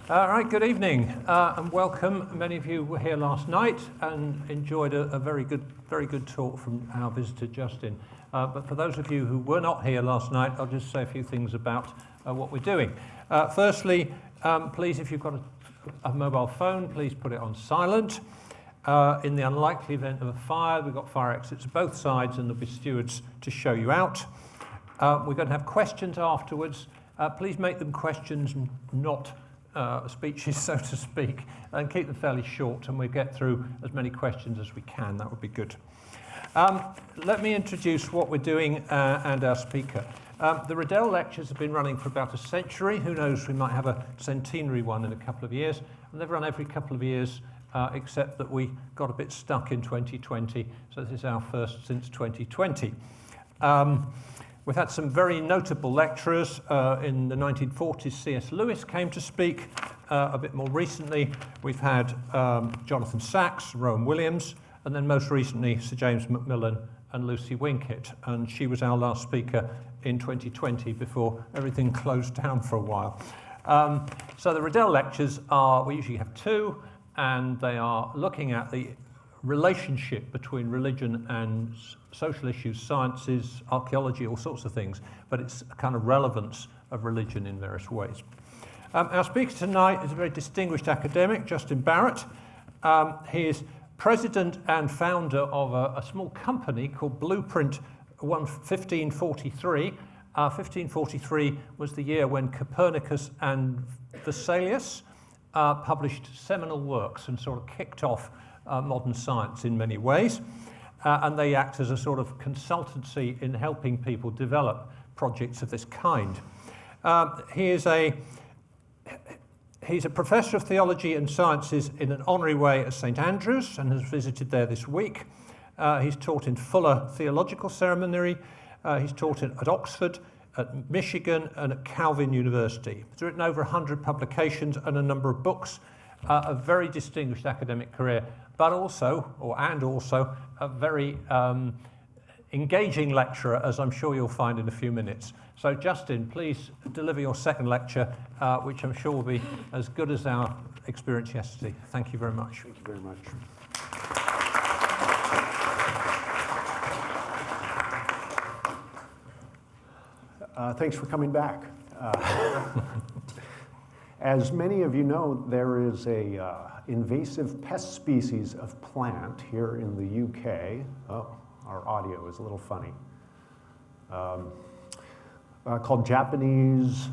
All right, good evening and welcome. Many of you were here last night and enjoyed a very good talk from our visitor Justin. But for those of you who were not here last night, I'll just say a few things about what we're doing. Firstly, please, if you've got a mobile phone, please put it on silent. In the unlikely event of a fire, we've got fire exits at both sides and there'll be stewards to show you out. We're going to have questions afterwards. Please make them questions, not speeches, so to speak, and keep them fairly short, and we'll get through as many questions as we can. That would be good. Let me introduce what we're doing and our speaker. The Riddell Lectures have been running for about a century. Who knows, we might have a centenary one in a couple of years. And they've run every couple of years, except that we got a bit stuck in 2020, so this is our first since 2020. We've had some very notable lecturers. In the 1940s, C.S. Lewis came to speak. A bit more recently, we've had Jonathan Sacks, Rowan Williams, and then most recently, Sir James Macmillan and Lucy Winkett. And she was our last speaker in 2020 before everything closed down for a while. So the Riddell Lectures we usually have two, and they are looking at the relationship between religion and social issues, sciences, archaeology, all sorts of things, but it's a kind of relevance of religion in various ways. Our speaker tonight is a very distinguished academic, Justin Barrett. He is president and founder of a small company called Blueprint 1543. 1543 was the year when Copernicus and Vesalius published seminal works and sort of kicked off modern science in many ways, and they act as a sort of consultancy in helping people develop projects of this kind. He's a professor of theology and sciences in an honorary way at St Andrews and has visited there this week. He's taught in Fuller Theological Seminary. He's taught at Oxford, at Michigan, and at Calvin University. He's written over 100 publications and a number of books. A very distinguished academic career, but also a very engaging lecturer, as I'm sure you'll find in a few minutes. So Justin, please deliver your second lecture, which I'm sure will be as good as our experience yesterday. Thank you very much. Thank you very much. Thanks for coming back. As many of you know, there is a invasive pest species of plant here in the UK. Oh, our audio is a little funny. Called Japanese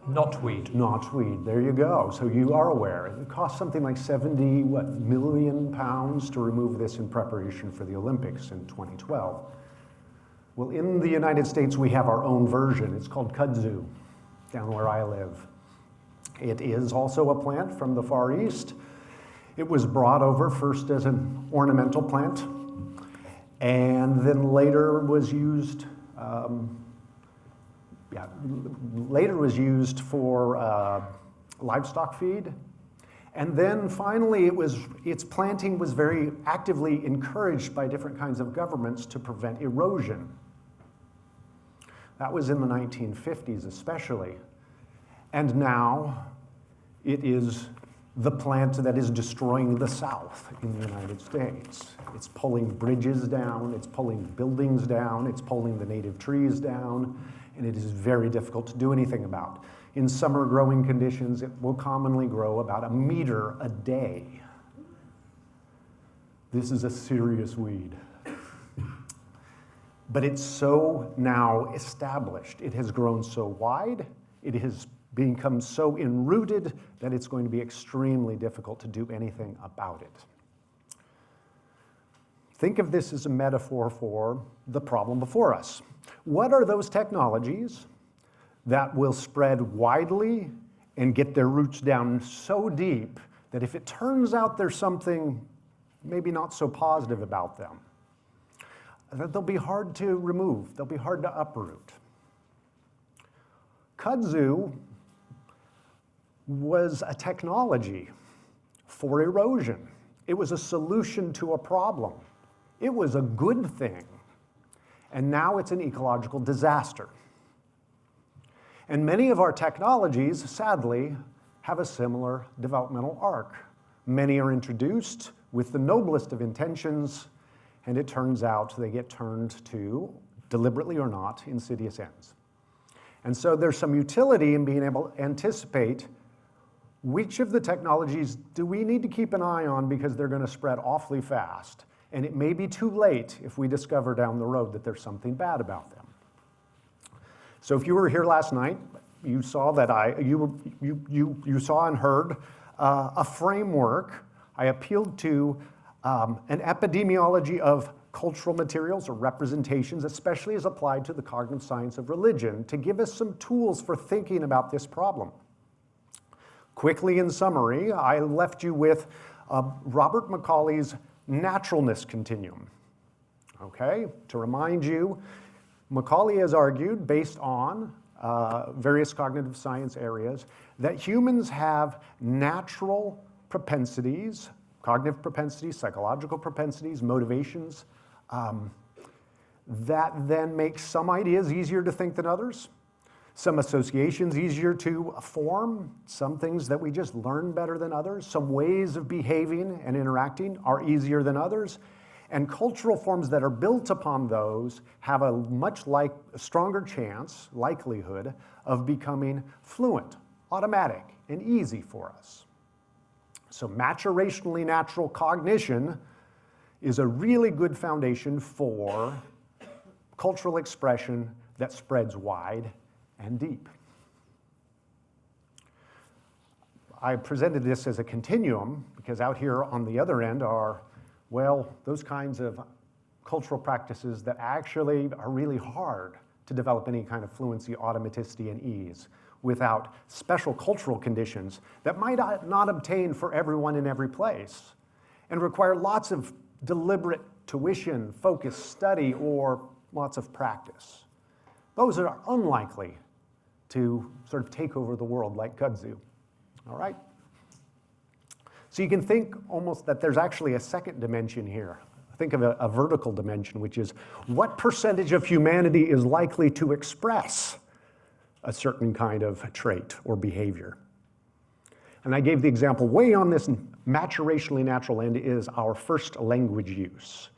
knotweed. Knotweed. There you go. So you are aware. It costs something like 70 million pounds to remove this in preparation for the Olympics in 2012. Well, in the United States, we have our own version. It's called kudzu, down where I live. It is also a plant from the Far East. It was brought over first as an ornamental plant, and then later was used. Later was used for livestock feed, and then finally its planting was very actively encouraged by different kinds of governments to prevent erosion. That was in the 1950s especially. And now it is the plant that is destroying the South in the United States. It's pulling bridges down, it's pulling buildings down, it's pulling the native trees down, and it is very difficult to do anything about. In summer growing conditions, it will commonly grow about 1 meter a day. This is a serious weed. But it's so now established. It has grown so wide, it has become so enrooted that it's going to be extremely difficult to do anything about it. Think of this as a metaphor for the problem before us. What are those technologies that will spread widely and get their roots down so deep that if it turns out there's something maybe not so positive about them, that they'll be hard to remove, they'll be hard to uproot? Kudzu was a technology for erosion. It was a solution to a problem. It was a good thing. And now it's an ecological disaster. And many of our technologies, sadly, have a similar developmental arc. Many are introduced with the noblest of intentions, and it turns out they get turned to, deliberately or not, insidious ends. And so there's some utility in being able to anticipate which of the technologies do we need to keep an eye on because they're going to spread awfully fast. And it may be too late if we discover down the road that there's something bad about them. So if you were here last night, you saw that you saw and heard a framework. I appealed to an epidemiology of cultural materials or representations, especially as applied to the cognitive science of religion, to give us some tools for thinking about this problem. Quickly in summary, I left you with Robert Macaulay's naturalness continuum. Okay, to remind you, Macaulay has argued, based on various cognitive science areas, that humans have natural propensities, cognitive propensities, psychological propensities, motivations, that then make some ideas easier to think than others, some associations easier to form, some things that we just learn better than others, some ways of behaving and interacting are easier than others, and cultural forms that are built upon those have a much stronger chance, likelihood, of becoming fluent, automatic, and easy for us. So maturationally natural cognition is a really good foundation for cultural expression that spreads wide and deep. I presented this as a continuum because out here on the other end are, well, those kinds of cultural practices that actually are really hard to develop any kind of fluency, automaticity, and ease without special cultural conditions that might not obtain for everyone in every place and require lots of deliberate tuition, focused study, or lots of practice. Those are unlikely to sort of take over the world like kudzu, all right? So you can think almost that there's actually a second dimension here. Think of a vertical dimension, which is what percentage of humanity is likely to express a certain kind of trait or behavior. And I gave the example way on this maturationally natural end is our first language use.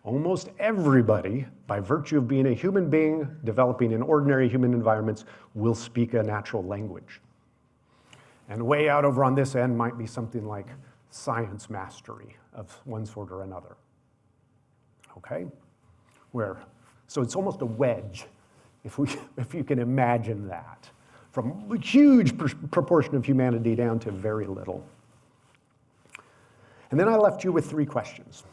Almost everybody, by virtue of being a human being, developing in ordinary human environments, will speak a natural language. And way out over on this end might be something like science mastery of one sort or another. Okay? So it's almost a wedge, if you can imagine that, from a huge proportion of humanity down to very little. And then I left you with 3 questions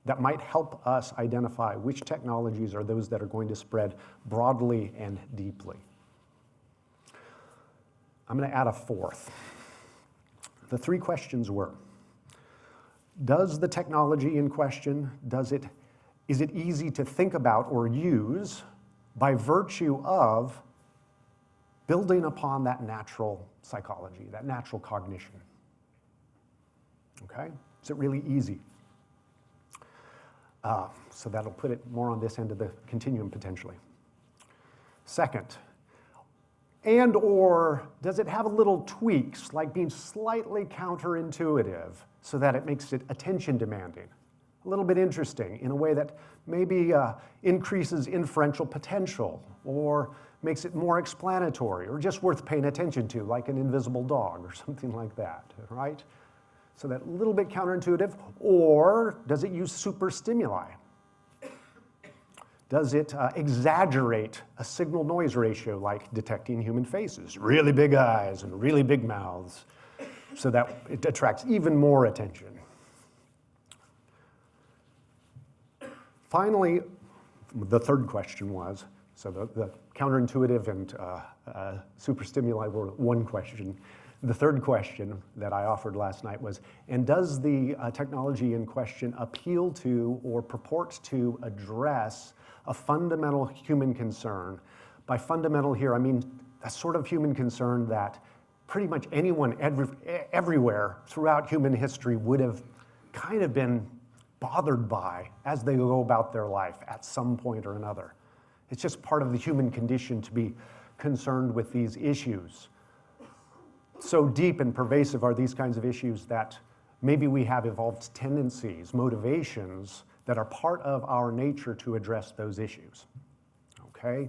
that might help us identify which technologies are those that are going to spread broadly and deeply. I'm going to add a 4th. The 3 questions were, does the technology in question, is it easy to think about or use by virtue of building upon that natural psychology, that natural cognition? Okay? Is it really easy? So that'll put it more on this end of the continuum potentially. Second, and or does it have a little tweaks, like being slightly counterintuitive so that it makes it attention demanding, a little bit interesting in a way that maybe increases inferential potential or makes it more explanatory or just worth paying attention to, like an invisible dog or something like that, right? So that little bit counterintuitive, or does it use super stimuli? Does it exaggerate a signal-noise ratio like detecting human faces, really big eyes and really big mouths, so that it attracts even more attention? Finally, the 3rd question was, so the counterintuitive and super stimuli were one question. The 3rd question that I offered last night was, and does the technology in question appeal to or purport to address a fundamental human concern? By fundamental here, I mean a sort of human concern that pretty much anyone everywhere throughout human history would have kind of been bothered by as they go about their life at some point or another. It's just part of the human condition to be concerned with these issues. so deep and pervasive are these kinds of issues that maybe we have evolved tendencies, motivations that are part of our nature to address those issues. Okay?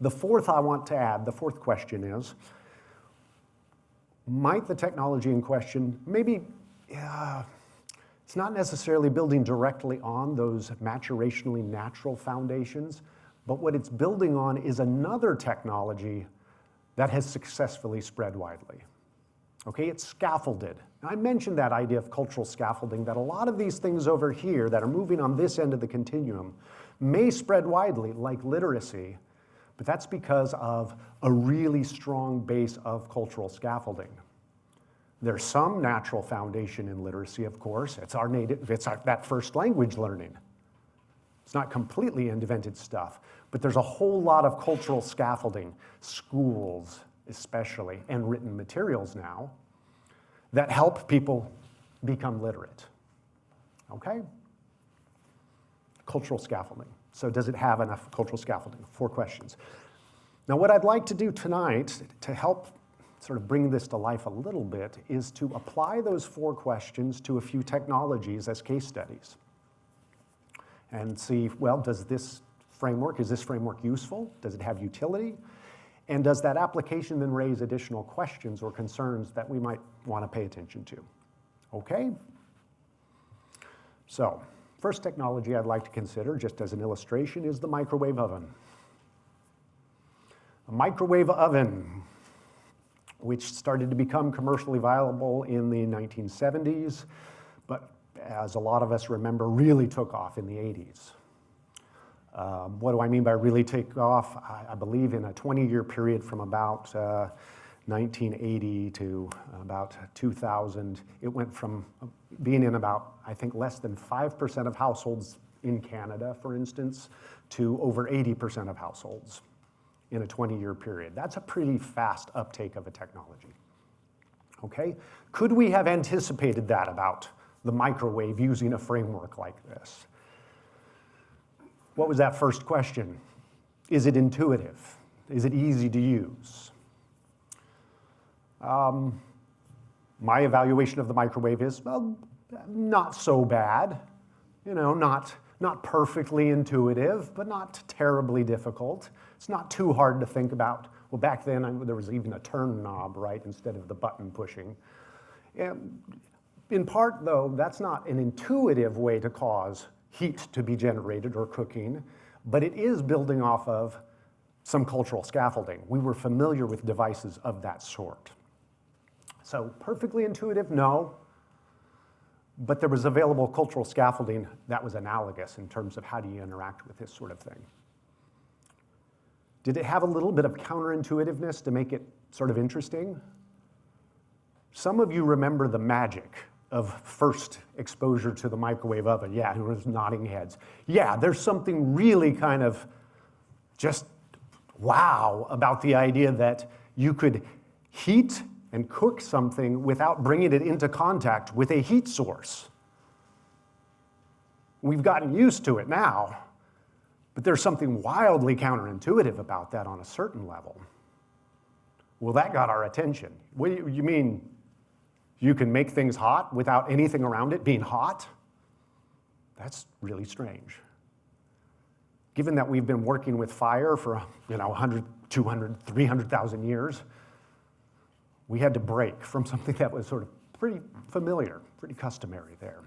The fourth I want to add, the fourth question is, might the technology in question maybe, it's not necessarily building directly on those maturationally natural foundations, but what it's building on is another technology that has successfully spread widely. Okay, it's scaffolded. And I mentioned that idea of cultural scaffolding, that a lot of these things over here that are moving on this end of the continuum may spread widely, like literacy, but that's because of a really strong base of cultural scaffolding. There's some natural foundation in literacy, of course. It's that first language learning. It's not completely invented stuff, but there's a whole lot of cultural scaffolding, schools especially, and written materials now that help people become literate. Okay? Cultural scaffolding. So does it have enough cultural scaffolding? 4 questions. Now what I'd like to do tonight to help sort of bring this to life a little bit is to apply those 4 questions to a few technologies as case studies and see, well, is this framework useful? Does it have utility? And does that application then raise additional questions or concerns that we might want to pay attention to? Okay? So, first technology I'd like to consider, just as an illustration, is the microwave oven. A microwave oven, which started to become commercially viable in the 1970s, but as a lot of us remember, really took off in the 80s. What do I mean by really take off? I believe in a 20-year period from about 1980 to about 2000, it went from being in about, I think, less than 5% of households in Canada, for instance, to over 80% of households in a 20-year period. That's a pretty fast uptake of a technology. Okay? Could we have anticipated that about the microwave using a framework like this? What was that first question? Is it intuitive? Is it easy to use? My evaluation of the microwave is, well, not so bad. You know, not perfectly intuitive, but not terribly difficult. It's not too hard to think about. Well, back then, there was even a turn knob, right, instead of the button pushing. And in part, though, that's not an intuitive way to cause heat to be generated or cooking, but it is building off of some cultural scaffolding. We were familiar with devices of that sort. So perfectly intuitive, no, but there was available cultural scaffolding that was analogous in terms of how do you interact with this sort of thing. Did it have a little bit of counterintuitiveness to make it sort of interesting? Some of you remember the magic of first exposure to the microwave oven. Yeah, who was nodding heads. Yeah, there's something really kind of just wow about the idea that you could heat and cook something without bringing it into contact with a heat source. We've gotten used to it now, but there's something wildly counterintuitive about that on a certain level. Well, that got our attention. What do you mean you can make things hot without anything around it being hot? That's really strange. Given that we've been working with fire for 100, 200, 300,000 years, we had to break from something that was sort of pretty familiar, pretty customary there.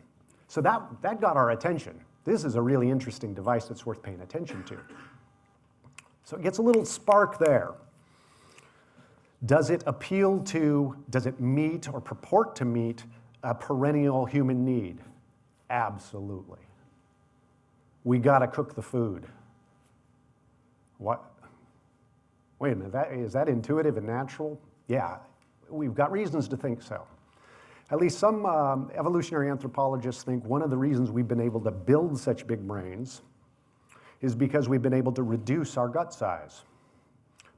So that got our attention. This is a really interesting device that's worth paying attention to. So it gets a little spark there. Does it meet or purport to meet a perennial human need? Absolutely. We gotta cook the food. What? Wait a minute, is that intuitive and natural? Yeah, we've got reasons to think so. At least some evolutionary anthropologists think one of the reasons we've been able to build such big brains is because we've been able to reduce our gut size.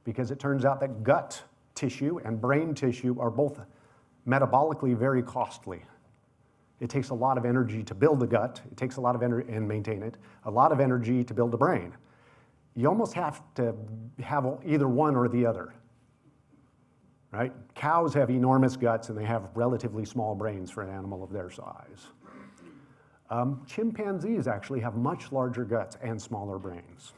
Because it turns out that gut tissue and brain tissue are both metabolically very costly. It takes a lot of energy to build a gut. It takes a lot of energy and maintain it. A lot of energy to build a brain. You almost have to have either one or the other, right? Cows have enormous guts and they have relatively small brains for an animal of their size. Chimpanzees actually have much larger guts and smaller brains.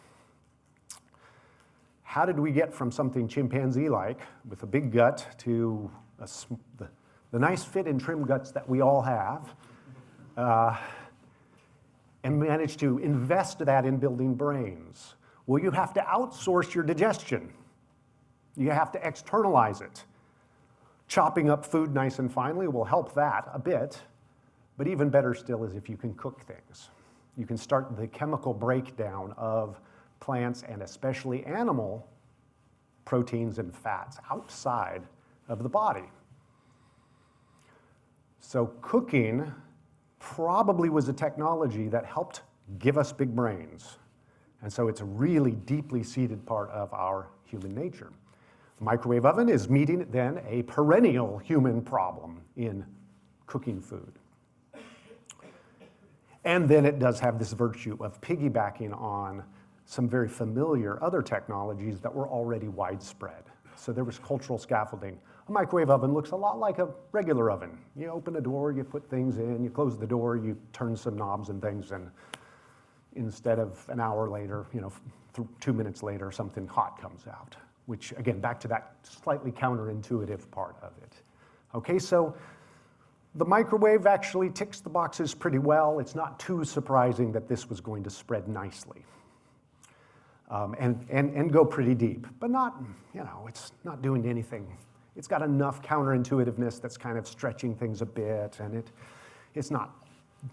How did we get from something chimpanzee-like with a big gut to the nice fit and trim guts that we all have, and manage to invest that in building brains? Well, you have to outsource your digestion. You have to externalize it. Chopping up food nice and finely will help that a bit, but even better still is if you can cook things. You can start the chemical breakdown of plants and especially animal proteins and fats outside of the body. So cooking probably was a technology that helped give us big brains. And so it's a really deeply seated part of our human nature. The microwave oven is meeting then a perennial human problem in cooking food. And then it does have this virtue of piggybacking on some very familiar other technologies that were already widespread. So there was cultural scaffolding. A microwave oven looks a lot like a regular oven. You open a door, you put things in, you close the door, you turn some knobs and things, and instead of an hour later, 2 minutes later, something hot comes out, which again, back to that slightly counterintuitive part of it. Okay, so the microwave actually ticks the boxes pretty well. It's not too surprising that this was going to spread nicely. And go pretty deep, but not, it's not doing anything. It's got enough counterintuitiveness that's kind of stretching things a bit, and it's not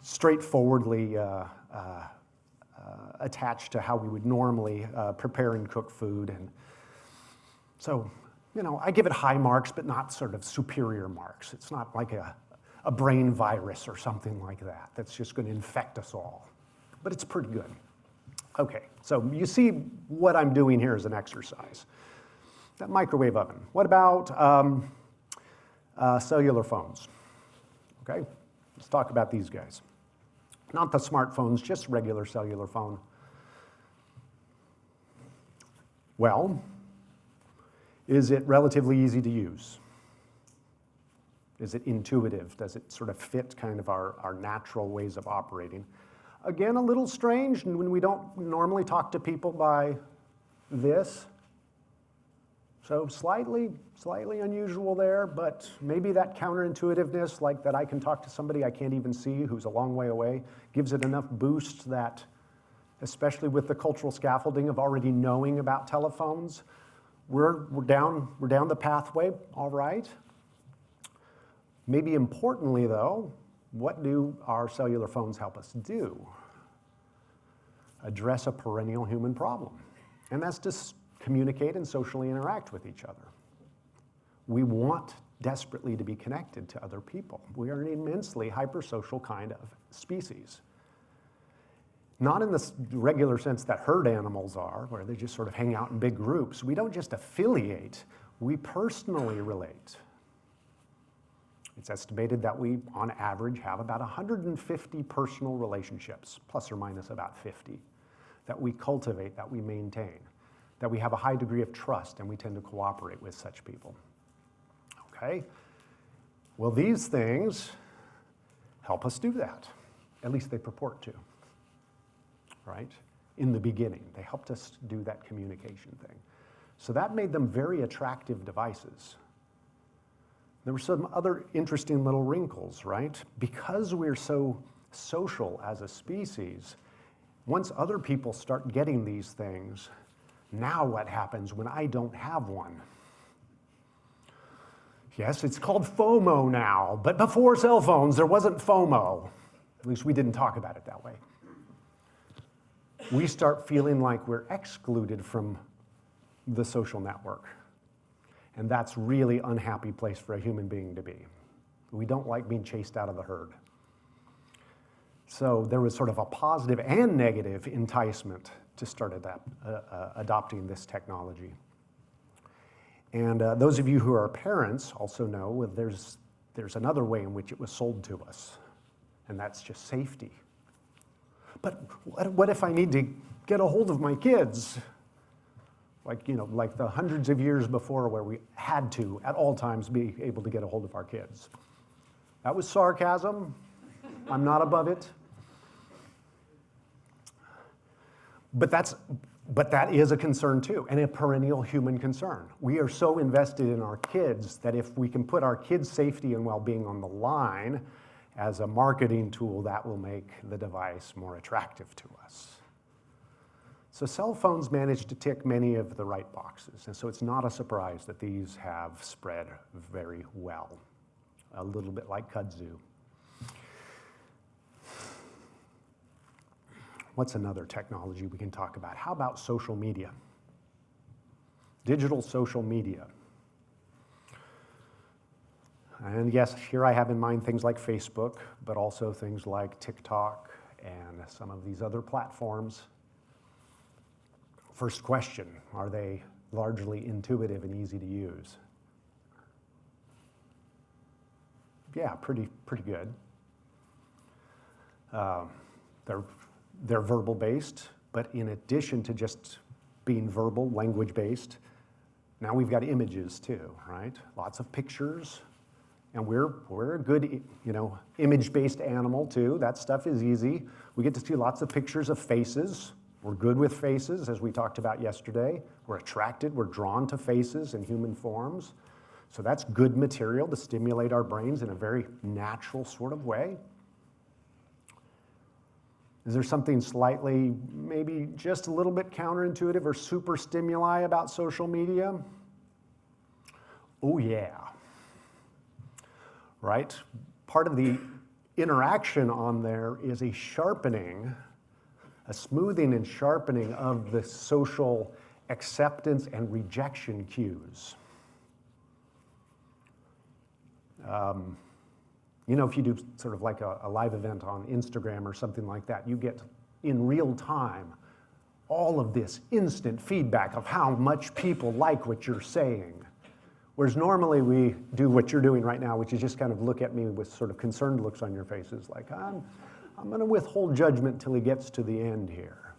straightforwardly attached to how we would normally prepare and cook food. And so, I give it high marks, but not sort of superior marks. It's not like a brain virus or something like that that's just going to infect us all, but it's pretty good. Okay, so you see what I'm doing here as an exercise. That microwave oven. What about cellular phones? Okay, let's talk about these guys. Not the smartphones, just regular cellular phone. Well, is it relatively easy to use? Is it intuitive? Does it sort of fit kind of our natural ways of operating? Again, a little strange when we don't normally talk to people by this. So slightly unusual there, but maybe that counterintuitiveness, like that I can talk to somebody I can't even see who's a long way away, gives it enough boost that, especially with the cultural scaffolding of already knowing about telephones, we're down the pathway, all right. Maybe importantly though, what do our cellular phones help us do? Address a perennial human problem, and that's to communicate and socially interact with each other. We want desperately to be connected to other people. We are an immensely hypersocial kind of species. Not in the regular sense that herd animals are, where they just sort of hang out in big groups. We don't just affiliate, we personally relate. It's estimated that we, on average, have about 150 personal relationships, plus or minus about 50, that we cultivate, that we maintain, that we have a high degree of trust, and we tend to cooperate with such people. Okay? Well, these things help us do that. At least they purport to, right? In the beginning, they helped us do that communication thing. So that made them very attractive devices. There were some other interesting little wrinkles, right? Because we're so social as a species, once other people start getting these things, now what happens when I don't have one? Yes, it's called FOMO now, but before cell phones, there wasn't FOMO. At least we didn't talk about it that way. We start feeling like we're excluded from the social network. And that's really unhappy place for a human being to be. We don't like being chased out of the herd. So there was sort of a positive and negative enticement to start adopting this technology. And those of you who are parents also know there's another way in which it was sold to us, and that's just safety. But what if I need to get a hold of my kids? like the hundreds of years before where we had to, at all times, be able to get a hold of our kids. That was sarcasm. I'm not above it. But that is a concern too, and a perennial human concern. We are so invested in our kids that if we can put our kids' safety and well-being on the line as a marketing tool, that will make the device more attractive to us. So cell phones manage to tick many of the right boxes, and so it's not a surprise that these have spread very well, a little bit like kudzu. What's another technology we can talk about? How about social media? Digital social media. And yes, here I have in mind things like Facebook, but also things like TikTok and some of these other platforms. First question, are they largely intuitive and easy to use? Yeah, pretty good. They're verbal-based, but in addition to just being verbal, language-based, now we've got images too, right? Lots of pictures, and we're a good, image-based animal too. That stuff is easy. We get to see lots of pictures of faces. We're good with faces, as we talked about yesterday. We're attracted, we're drawn to faces and human forms. So that's good material to stimulate our brains in a very natural sort of way. Is there something slightly, maybe just a little bit counterintuitive or super stimuli about social media? Oh yeah, right? Part of the interaction on there is a sharpening, a smoothing and sharpening of the social acceptance and rejection cues. If you do sort of like a live event on Instagram or something like that, you get in real time all of this instant feedback of how much people like what you're saying. Whereas normally we do what you're doing right now, which is just kind of look at me with sort of concerned looks on your faces, like I'm going to withhold judgment till he gets to the end here.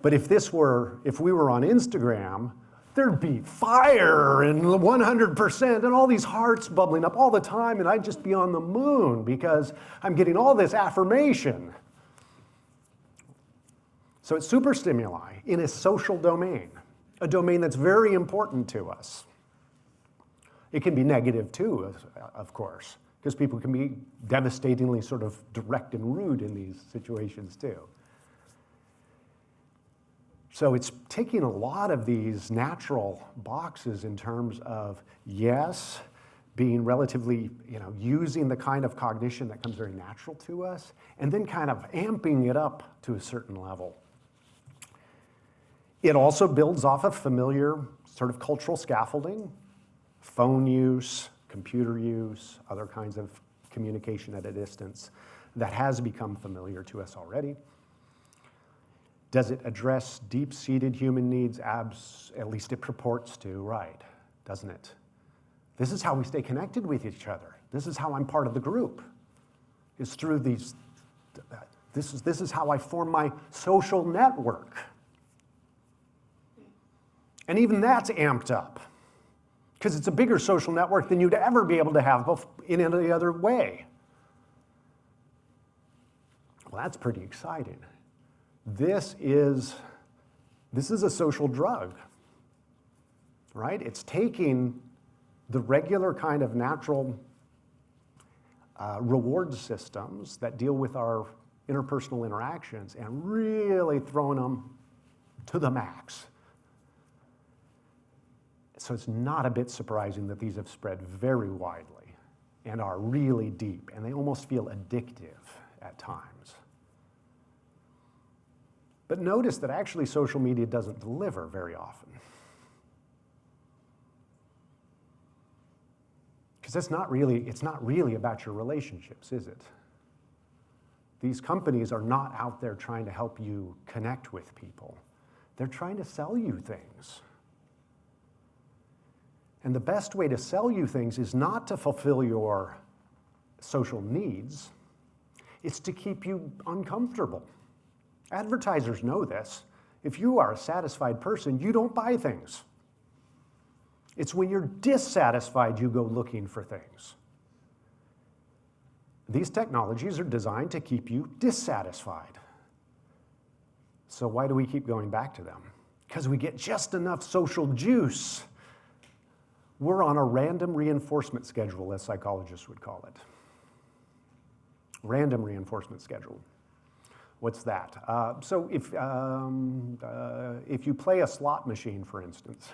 But if we were on Instagram, there'd be fire and 100% and all these hearts bubbling up all the time, and I'd just be on the moon because I'm getting all this affirmation. So it's super stimuli in a social domain, a domain that's very important to us. It can be negative too, of course, because people can be devastatingly sort of direct and rude in these situations too. So it's taking a lot of these natural boxes in terms of, yes, being relatively, using the kind of cognition that comes very natural to us, and then kind of amping it up to a certain level. It also builds off of familiar sort of cultural scaffolding, phone use, computer use, other kinds of communication at a distance that has become familiar to us already. Does it address deep-seated human needs? At least it purports to, right, doesn't it? This is how we stay connected with each other. This is how I'm part of the group. It's through these, this is how I form my social network. And even that's amped up, because it's a bigger social network than you'd ever be able to have in any other way. Well, that's pretty exciting. This is a social drug, right? It's taking the regular kind of natural reward systems that deal with our interpersonal interactions and really throwing them to the max. So it's not a bit surprising that these have spread very widely and are really deep, and they almost feel addictive at times. But notice that actually social media doesn't deliver very often. Because it's not really about your relationships, is it? These companies are not out there trying to help you connect with people. They're trying to sell you things. And the best way to sell you things is not to fulfill your social needs, it's to keep you uncomfortable. Advertisers know this. If you are a satisfied person, you don't buy things. It's when you're dissatisfied you go looking for things. These technologies are designed to keep you dissatisfied. So why do we keep going back to them? Because we get just enough social juice. We're on a random reinforcement schedule, as psychologists would call it. Random reinforcement schedule. What's that? So if you play a slot machine, for instance,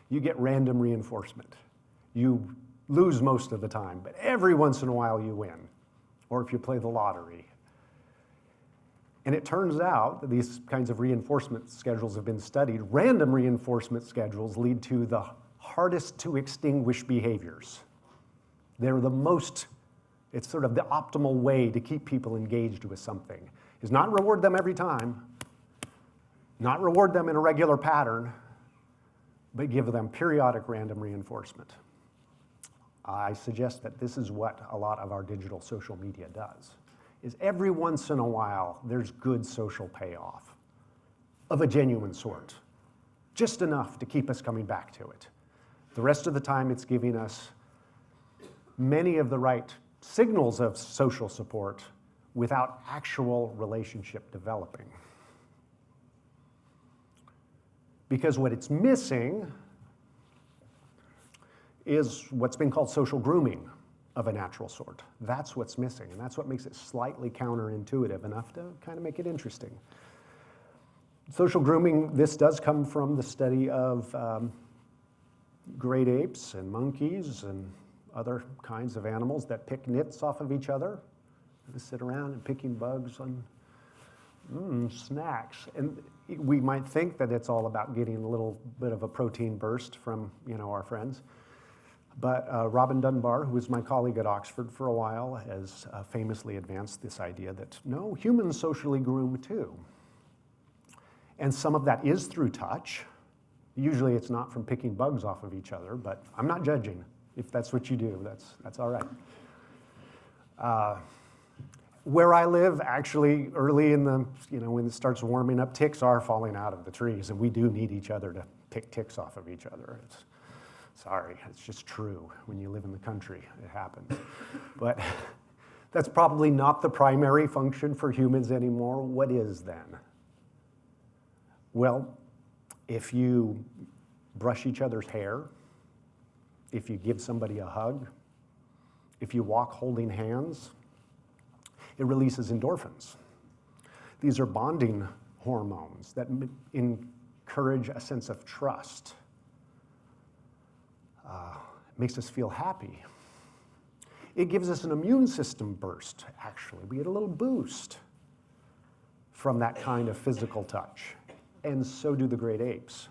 you get random reinforcement. You lose most of the time, but every once in a while you win. Or if you play the lottery. And it turns out that these kinds of reinforcement schedules have been studied. Random reinforcement schedules lead to the hardest to extinguish behaviors. They're the most, it's sort of the optimal way to keep people engaged with something, is not reward them every time, not reward them in a regular pattern, but give them periodic random reinforcement. I suggest that this is what a lot of our digital social media does, is every once in a while there's good social payoff of a genuine sort, just enough to keep us coming back to it. The rest of the time it's giving us many of the right signals of social support without actual relationship developing. Because what it's missing is what's been called social grooming of a natural sort. That's what's missing, and that's what makes it slightly counterintuitive enough to kind of make it interesting. Social grooming, this does come from the study of great apes and monkeys and other kinds of animals that pick nits off of each other. They sit around and picking bugs on snacks. And we might think that it's all about getting a little bit of a protein burst from, our friends. But Robin Dunbar, who was my colleague at Oxford for a while, has famously advanced this idea that, no, humans socially groom too. And some of that is through touch. Usually it's not from picking bugs off of each other, but I'm not judging. If that's what you do, that's all right. Where I live, actually, early in the, when it starts warming up, ticks are falling out of the trees, and we do need each other to pick ticks off of each other. Sorry, it's just true. When you live in the country, it happens. But that's probably not the primary function for humans anymore. What is then? Well, if you brush each other's hair, if you give somebody a hug, if you walk holding hands, it releases endorphins. These are bonding hormones that encourage a sense of trust. Makes us feel happy. It gives us an immune system burst, actually. We get a little boost from that kind of physical touch, and so do the great apes.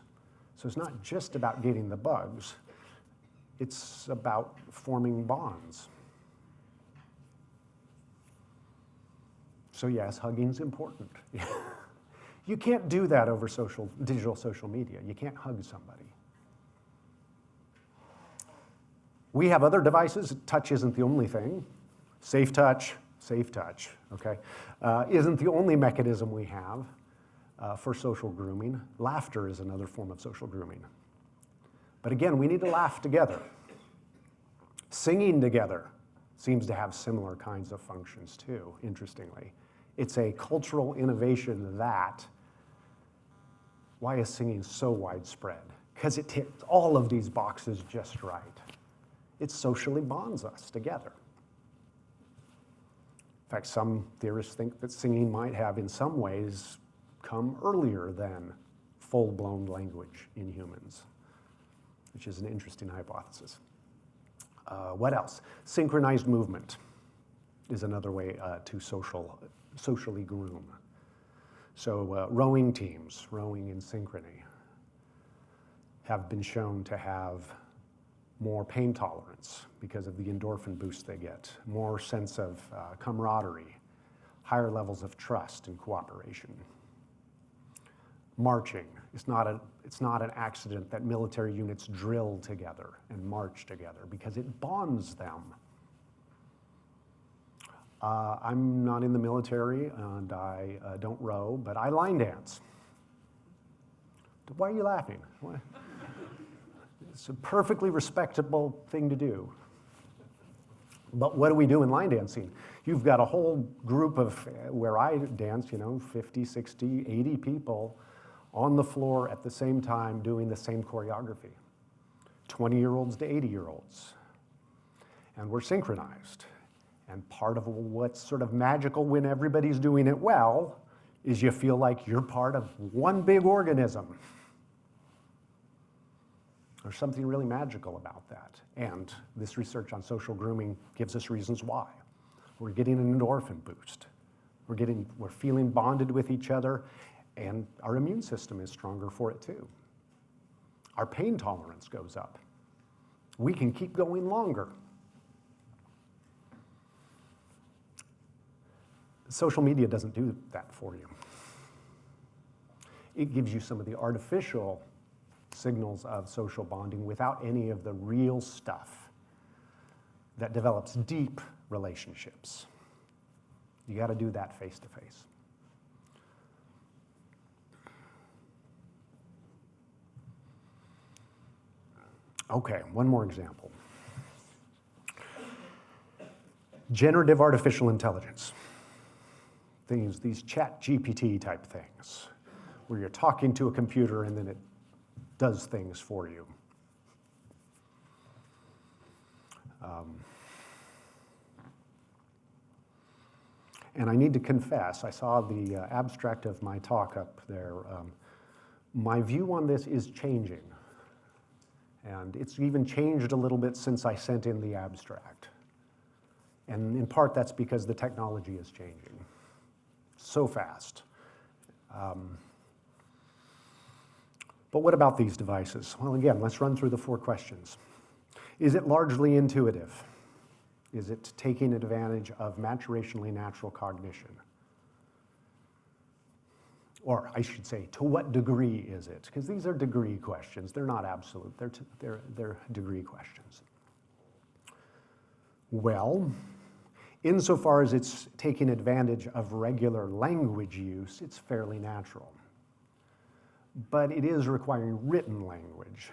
So it's not just about getting the bugs, it's about forming bonds. So yes, hugging's important. You can't do that over digital social media. You can't hug somebody. We have other devices. Touch isn't the only thing. Safe touch, okay, isn't the only mechanism we have for social grooming. Laughter is another form of social grooming. But again, we need to laugh together. Singing together seems to have similar kinds of functions too, interestingly. It's a cultural innovation that, why is singing so widespread? Because it ticks all of these boxes just right. It socially bonds us together. In fact, some theorists think that singing might have, in some ways, come earlier than full-blown language in humans, which is an interesting hypothesis. What else? Synchronized movement is another way to socially groom. So rowing teams, rowing in synchrony, have been shown to have more pain tolerance because of the endorphin boost they get, more sense of camaraderie, higher levels of trust and cooperation. Marching, it's not an accident that military units drill together and march together because it bonds them. I'm not in the military and I don't row, but I line dance. Why are you laughing? It's a perfectly respectable thing to do. But what do we do in line dancing? You've got a whole group of, where I dance, 50, 60, 80 people on the floor at the same time doing the same choreography. 20-year-olds to 80-year-olds. And we're synchronized. And part of what's sort of magical when everybody's doing it well is you feel like you're part of one big organism. There's something really magical about that. And this research on social grooming gives us reasons why. We're getting an endorphin boost. We're feeling bonded with each other, and our immune system is stronger for it too. Our pain tolerance goes up. We can keep going longer. Social media doesn't do that for you. It gives you some of the artificial signals of social bonding without any of the real stuff that develops deep relationships. You got to do that face to face. Okay, one more example. Generative artificial intelligence. These chat GPT type things, where you're talking to a computer and then it does things for you. And I need to confess, I saw the abstract of my talk up there. My view on this is changing. And it's even changed a little bit since I sent in the abstract. And in part, that's because the technology is changing so fast. But what about these devices? Well, again, let's run through the 4 questions. Is it largely intuitive? Is it taking advantage of maturationally natural cognition? Or I should say, to what degree is it? Because these are degree questions. They're not absolute. They're degree questions. Well, insofar as it's taking advantage of regular language use, it's fairly natural. But it is requiring written language.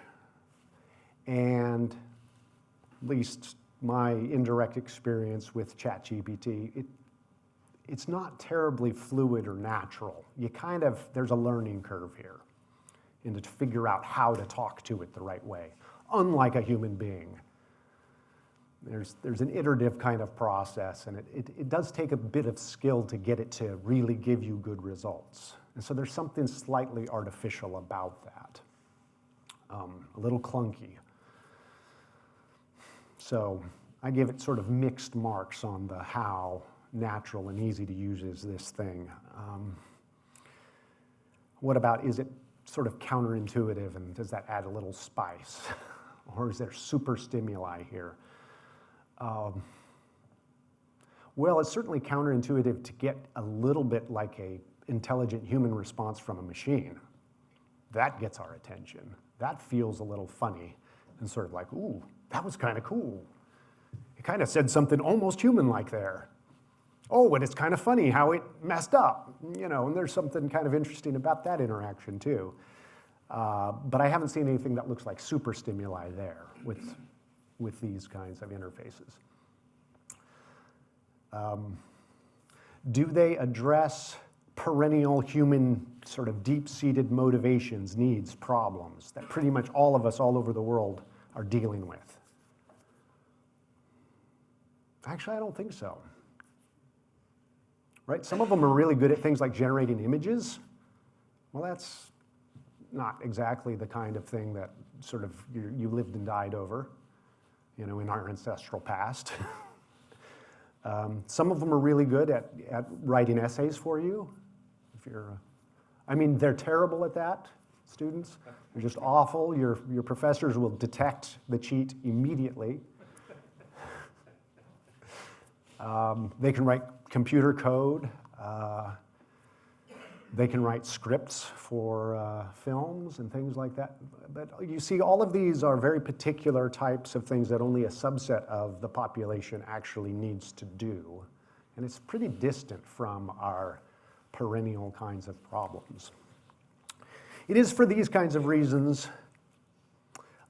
And at least my indirect experience with ChatGPT, it's not terribly fluid or natural. There's a learning curve here, and to figure out how to talk to it the right way, unlike a human being. There's an iterative kind of process, and it does take a bit of skill to get it to really give you good results. And so there's something slightly artificial about that, a little clunky. So I give it sort of mixed marks on the how natural and easy to use is this thing. What about, is it sort of counterintuitive, and does that add a little spice? Or is there super stimuli here? Well, it's certainly counterintuitive to get a little bit like a intelligent human response from a machine. That gets our attention. That feels a little funny and sort of like, ooh, that was kind of cool. It kind of said something almost human-like there. Oh, and it's kind of funny how it messed up, and there's something kind of interesting about that interaction too. But I haven't seen anything that looks like super stimuli there with these kinds of interfaces. Do they address perennial human sort of deep-seated motivations, needs, problems that pretty much all of us all over the world are dealing with? Actually, I don't think so. Right? Some of them are really good at things like generating images. Well, that's not exactly the kind of thing that sort of you lived and died over, in our ancestral past. Some of them are really good at writing essays for you. They're terrible at that, students. They're just awful. Your professors will detect the cheat immediately. They can write computer code. They can write scripts for films and things like that. But you see, all of these are very particular types of things that only a subset of the population actually needs to do. And it's pretty distant from our perennial kinds of problems. It is for these kinds of reasons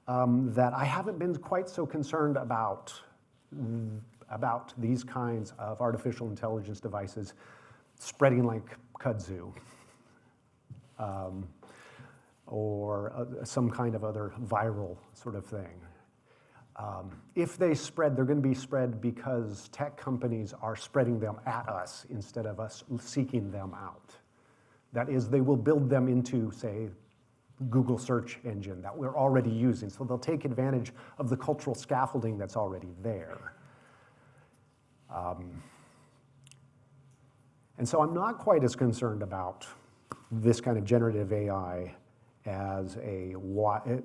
that I haven't been quite so concerned about these kinds of artificial intelligence devices spreading like kudzu, or some kind of other viral sort of thing. If they spread, they're going to be spread because tech companies are spreading them at us instead of us seeking them out. That is, they will build them into, say, Google search engine that we're already using. So they'll take advantage of the cultural scaffolding that's already there. And so I'm not quite as concerned about this kind of generative AI as a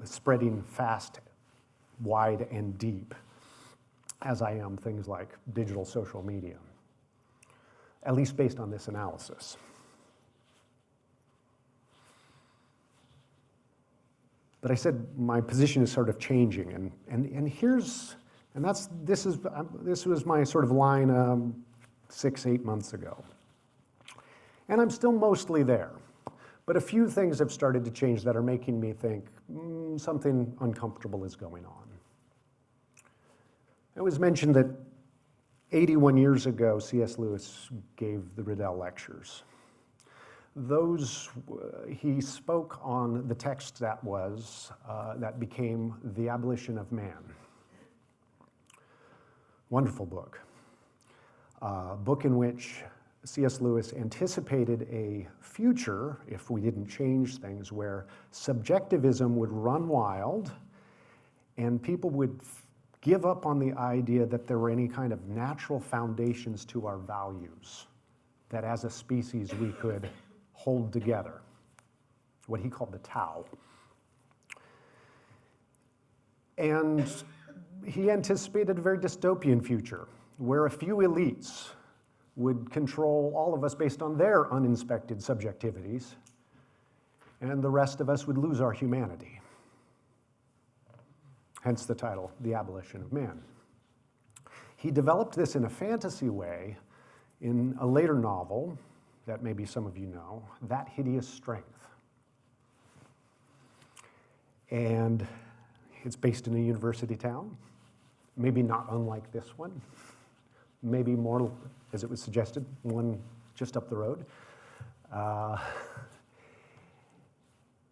spreading fast, wide, and deep as I am things like digital social media, at least based on this analysis. But I said my position is sort of changing, this was my sort of line 6-8 months ago. And I'm still mostly there. But a few things have started to change that are making me think something uncomfortable is going on. It was mentioned that 81 years ago, C.S. Lewis gave the Riddell Lectures. He spoke on the text that became The Abolition of Man. Wonderful book. Book in which C.S. Lewis anticipated a future, if we didn't change things, where subjectivism would run wild and people would give up on the idea that there were any kind of natural foundations to our values, that as a species we could hold together, what he called the Tao. And he anticipated a very dystopian future where a few elites would control all of us based on their uninspected subjectivities, and the rest of us would lose our humanity. Hence the title, The Abolition of Man. He developed this in a fantasy way in a later novel that maybe some of you know, That Hideous Strength. And it's based in a university town, maybe not unlike this one, maybe more, as it was suggested, one just up the road.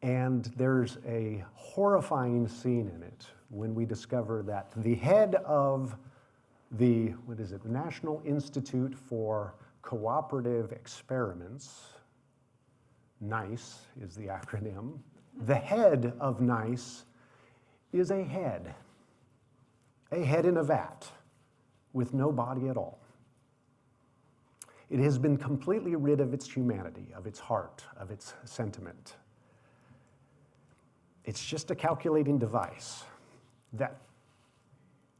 And there's a horrifying scene in it when we discover that the head of the National Institute for Cooperative Experiments, NICE is the acronym, the head of NICE is a head in a vat with no body at all. It has been completely rid of its humanity, of its heart, of its sentiment. It's just a calculating device that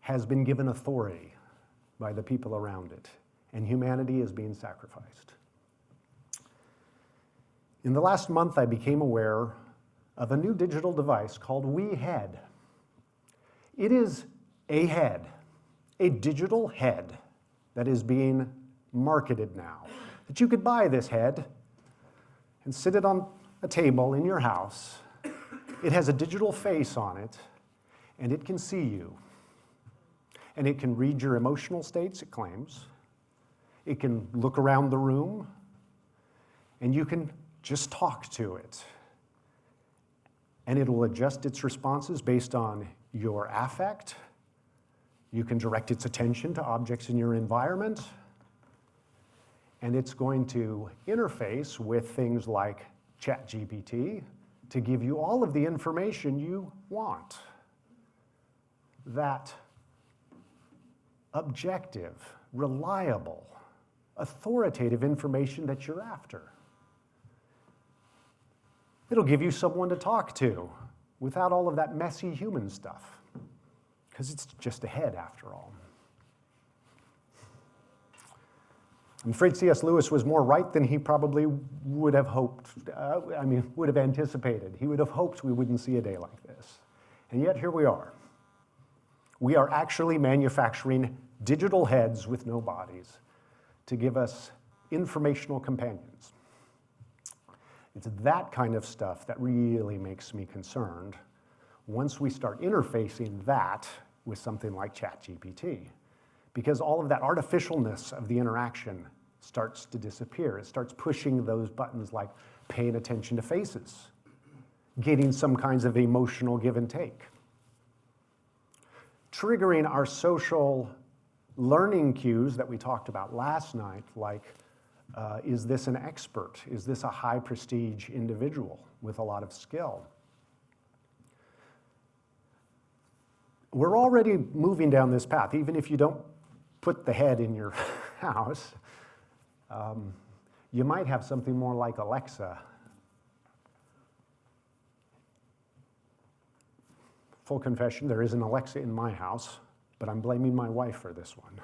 has been given authority by the people around it, and humanity is being sacrificed. In the last month, I became aware of a new digital device called WeHead. It is a head, a digital head that is being marketed now. That you could buy this head and sit it on a table in your house. It has a digital face on it, and it can see you. And it can read your emotional states, it claims. It can look around the room, and you can just talk to it. And it will adjust its responses based on your affect. You can direct its attention to objects in your environment. And it's going to interface with things like ChatGPT to give you all of the information you want. That objective, reliable, authoritative information that you're after. It'll give you someone to talk to without all of that messy human stuff, because it's just a head after all. I'm afraid C.S. Lewis was more right than he probably would have hoped, would have anticipated. He would have hoped we wouldn't see a day like this. And yet here we are. We are actually manufacturing digital heads with no bodies to give us informational companions. It's that kind of stuff that really makes me concerned once we start interfacing that with something like ChatGPT, because all of that artificialness of the interaction starts to disappear. It starts pushing those buttons like paying attention to faces, getting some kinds of emotional give and take, triggering our social learning cues that we talked about last night, like, is this an expert? Is this a high prestige individual with a lot of skill? We're already moving down this path. Even if you don't put the head in your house, you might have something more like Alexa. Full confession, there is an Alexa in my house, but I'm blaming my wife for this one.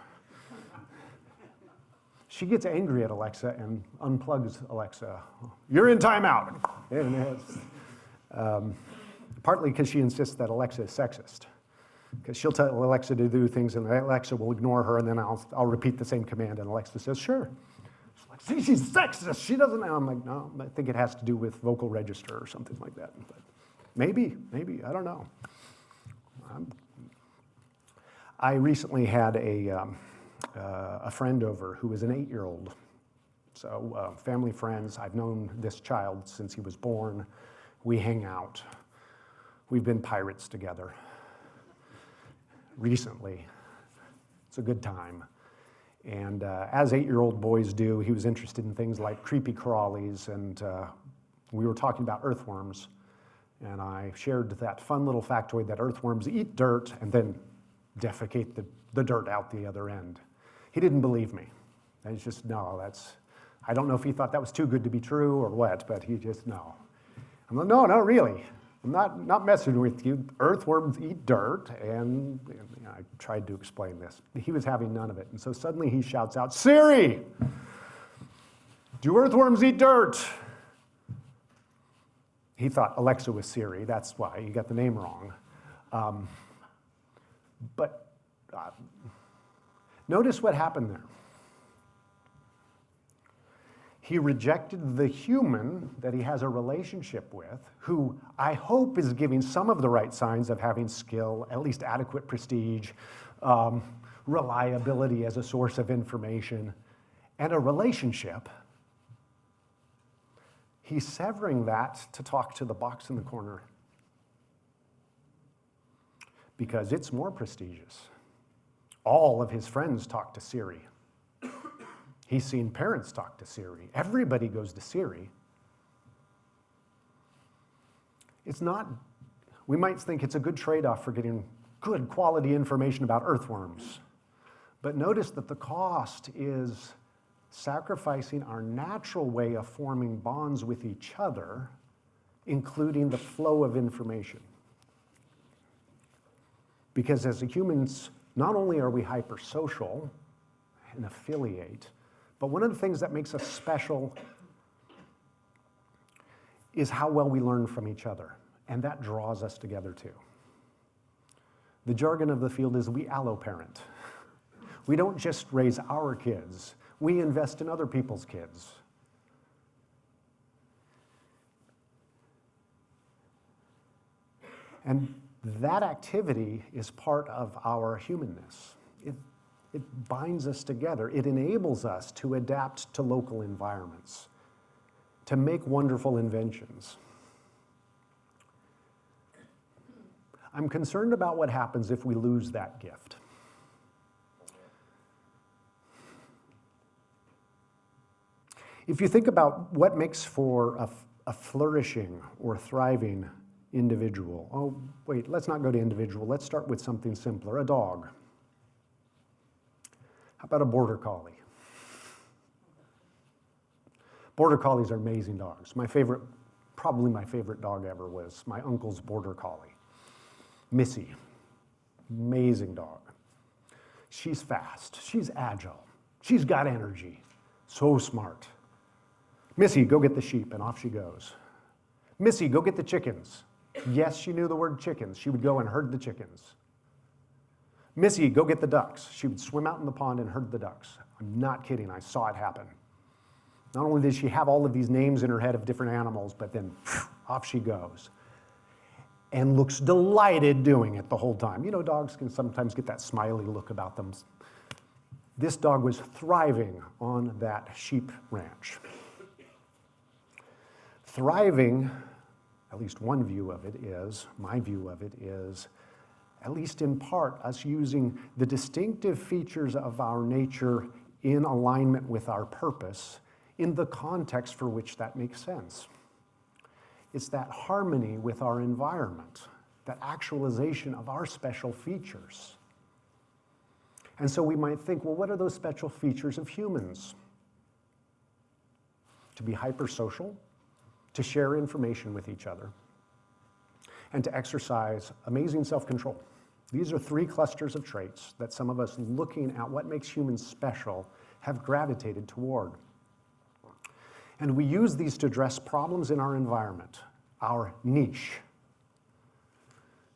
She gets angry at Alexa and unplugs Alexa. You're in timeout. Partly because she insists that Alexa is sexist. Because she'll tell Alexa to do things and Alexa will ignore her, and then I'll repeat the same command and Alexa says, sure. She's like, see, she's sexist. She doesn't know. I'm like, no, I think it has to do with vocal register or something like that. But maybe, I don't know. I recently had a friend over who was an 8-year-old. So family friends, I've known this child since he was born. We hang out. We've been pirates together recently. It's a good time. And as 8-year-old boys do, he was interested in things like creepy crawlies, and we were talking about earthworms. And I shared that fun little factoid that earthworms eat dirt and then defecate the dirt out the other end. He didn't believe me. And he's just, no, I don't know if he thought that was too good to be true or what, but he just, no. I'm like, no, really. I'm not messing with you. Earthworms eat dirt, and I tried to explain this. He was having none of it. And so suddenly he shouts out, Siri, do earthworms eat dirt? He thought Alexa was Siri. That's why he got the name wrong. But notice what happened there. He rejected the human that he has a relationship with, who I hope is giving some of the right signs of having skill, at least adequate prestige, reliability as a source of information, and a relationship. He's severing that to talk to the box in the corner because it's more prestigious. All of his friends talk to Siri. He's seen parents talk to Siri. Everybody goes to Siri. It's not, we might think it's a good trade-off for getting good quality information about earthworms. But notice that the cost is sacrificing our natural way of forming bonds with each other, including the flow of information. Because as humans, not only are we hypersocial and affiliate, but one of the things that makes us special is how well we learn from each other, and that draws us together too. The jargon of the field is we alloparent. We don't just raise our kids, we invest in other people's kids. And that activity is part of our humanness. It binds us together. It enables us to adapt to local environments, to make wonderful inventions. I'm concerned about what happens if we lose that gift. If you think about what makes for a flourishing or thriving individual, oh, wait, let's not go to individual. Let's start with something simpler, a dog. How about a border collie? Border collies are amazing dogs. Probably my favorite dog ever was my uncle's border collie, Missy. Amazing dog. She's fast, she's agile, she's got energy, so smart. Missy, go get the sheep, and off she goes. Missy, go get the chickens. Yes, she knew the word chickens. She would go and herd the chickens. Missy, go get the ducks. She would swim out in the pond and herd the ducks. I'm not kidding, I saw it happen. Not only does she have all of these names in her head of different animals, but then off she goes. And looks delighted doing it the whole time. You know, dogs can sometimes get that smiley look about them. This dog was thriving on that sheep ranch. Thriving, at least one view of it is, my view of it is, at least in part, us using the distinctive features of our nature in alignment with our purpose in the context for which that makes sense. It's that harmony with our environment, that actualization of our special features. And so we might think, well, what are those special features of humans? To be hypersocial, to share information with each other, and to exercise amazing self-control. These are three clusters of traits that some of us looking at what makes humans special have gravitated toward. And we use these to address problems in our environment, our niche.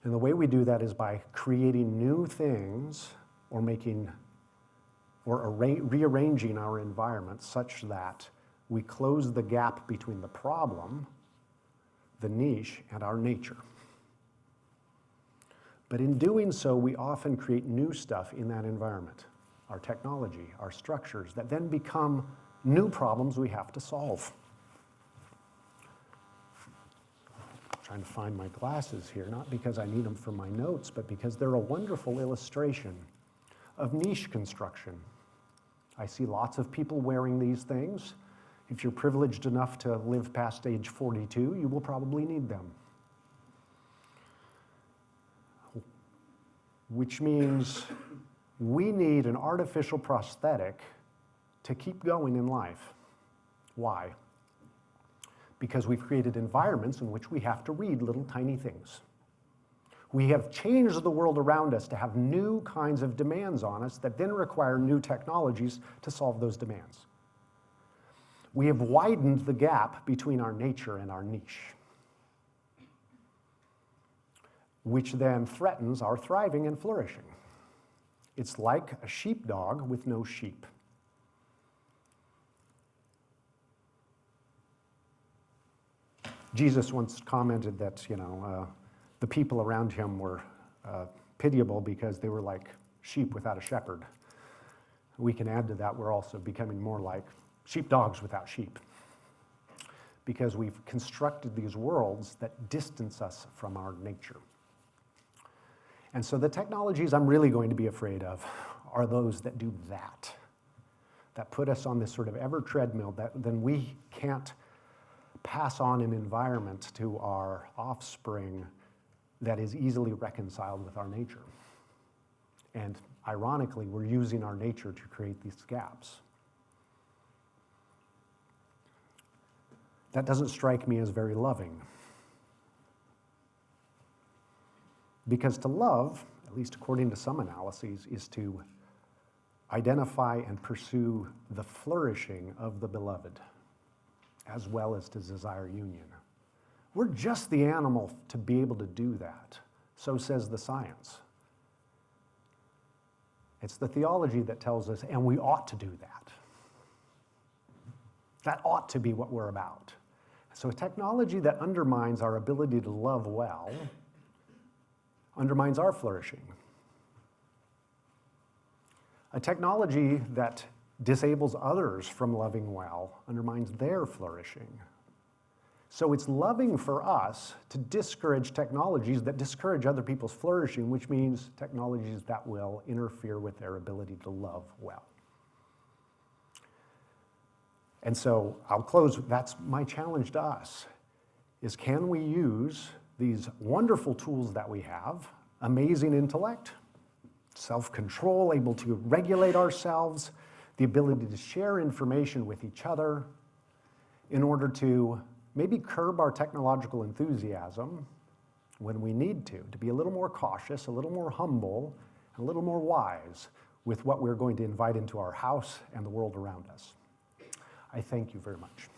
And the way we do that is by creating new things or rearranging our environment such that we close the gap between the problem, the niche, and our nature. But in doing so, we often create new stuff in that environment, our technology, our structures, that then become new problems we have to solve. I'm trying to find my glasses here, not because I need them for my notes, but because they're a wonderful illustration of niche construction. I see lots of people wearing these things. If you're privileged enough to live past age 42, you will probably need them. Which means we need an artificial prosthetic to keep going in life. Why? Because we've created environments in which we have to read little tiny things. We have changed the world around us to have new kinds of demands on us that then require new technologies to solve those demands. We have widened the gap between our nature and our niche, which then threatens our thriving and flourishing. It's like a sheepdog with no sheep. Jesus once commented that, the people around him were pitiable because they were like sheep without a shepherd. We can add to that, we're also becoming more like sheepdogs without sheep, because we've constructed these worlds that distance us from our nature. And so the technologies I'm really going to be afraid of are those that do that put us on this sort of ever treadmill that then we can't pass on an environment to our offspring that is easily reconciled with our nature. And ironically, we're using our nature to create these gaps. That doesn't strike me as very loving. Because to love, at least according to some analyses, is to identify and pursue the flourishing of the beloved, as well as to desire union. We're just the animal to be able to do that. So says the science. It's the theology that tells us, and we ought to do that. That ought to be what we're about. So a technology that undermines our ability to love well undermines our flourishing. A technology that disables others from loving well undermines their flourishing. So it's loving for us to discourage technologies that discourage other people's flourishing, which means technologies that will interfere with their ability to love well. And so I'll close, that's my challenge to us, is can we use these wonderful tools that we have, amazing intellect, self-control, able to regulate ourselves, the ability to share information with each other in order to maybe curb our technological enthusiasm when we need to be a little more cautious, a little more humble, and a little more wise with what we're going to invite into our house and the world around us. I thank you very much.